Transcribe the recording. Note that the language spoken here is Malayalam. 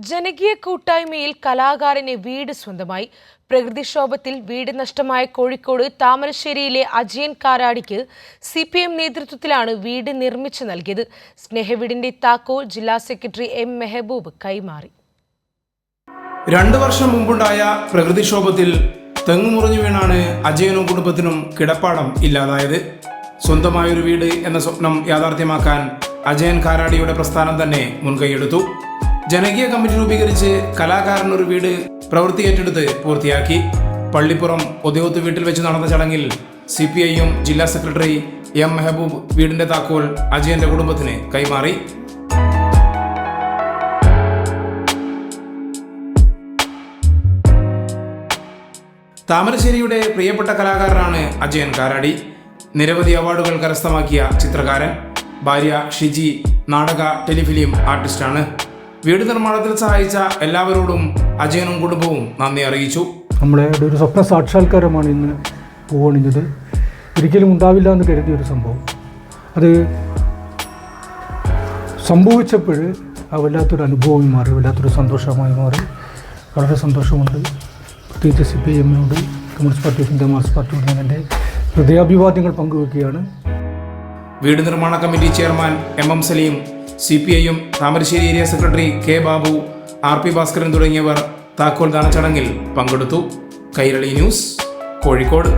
ജനകീയ കൂട്ടായ്മയിൽ കലാകാരന് വീട് സ്വന്തമായി. പ്രകൃതിക്ഷോഭത്തിൽ വീട് നഷ്ടമായ കോഴിക്കോട് താമരശ്ശേരിയിലെ അജയൻ കാരാടിക്ക് CPM നേതൃത്വത്തിലാണ് വീട് നിർമ്മിച്ചു നൽകിയത്. സ്നേഹവീടിന്റെ താക്കോൽ ജില്ലാ സെക്രട്ടറി M മെഹബൂബ് കൈമാറി. 2 വർഷം മുമ്പുണ്ടായ പ്രകൃതിക്ഷോഭത്തിൽ തെങ്ങുമുറിഞ്ഞു വീണാണ് അജയനും കുടുംബത്തിനും കിടപ്പാടം ഇല്ലാതായത്. സ്വന്തമായൊരു വീട് എന്ന സ്വപ്നം യാഥാർത്ഥ്യമാക്കാൻ അജയൻ കാരാടിയുടെ പ്രസ്ഥാനം തന്നെ മുൻകൈയെടുത്തു. ജനകീയ കമ്മിറ്റി രൂപീകരിച്ച് കലാകാരൻ ഒരു വീട് പ്രവൃത്തി ഏറ്റെടുത്ത് പൂർത്തിയാക്കി. പള്ളിപ്പുറം ഒതിയോത്ത് വീട്ടിൽ വെച്ച് നടന്ന ചടങ്ങിൽ CPIM ജില്ലാ സെക്രട്ടറി M മെഹബൂബ് വീടിന്റെ താക്കോൽ അജയന്റെ കുടുംബത്തിന് കൈമാറി. താമരശ്ശേരിയുടെ പ്രിയപ്പെട്ട കലാകാരനാണ് അജയൻ കാരാടി. നിരവധി അവാർഡുകൾ കരസ്ഥമാക്കിയ ചിത്രകാരൻ. ഭാര്യ ഷിജി നാടക ടെലിഫിലിം ആർട്ടിസ്റ്റാണ്. വീട് നിർമ്മാണത്തിൽ സഹായിച്ച എല്ലാവരോടും അജയനും കുടുംബവും നന്ദി അറിയിച്ചു. നമ്മളെ ഒരു സ്വപ്ന സാക്ഷാത്കാരമാണ് ഇന്ന് പൂവണിഞ്ഞത്. ഒരിക്കലും ഉണ്ടാവില്ല എന്ന് കരുതിയൊരു സംഭവം അത് സംഭവിച്ചപ്പോൾ വല്ലാത്തൊരു അനുഭവമായി മാറി, വല്ലാത്തൊരു സന്തോഷമായി മാറി. വളരെ സന്തോഷമുണ്ട്. പ്രത്യേകിച്ച് CPIM-നോട്, communist party of India marxist പാർട്ടിയോട് ഞാൻ എൻ്റെ ഹൃദയാഭിവാദ്യങ്ങൾ പങ്കുവെക്കുകയാണ്. വീട് നിർമ്മാണ committee chairman MM Saleem, CPIM Thamarassery area secretary K Babu, RP Bhaskaran തുടങ്ങിയവർ താക്കോൽ ദാന ചടങ്ങിൽ പങ്കെടുത്തു. കൈരളി ന്യൂസ്, കോഴിക്കോട്.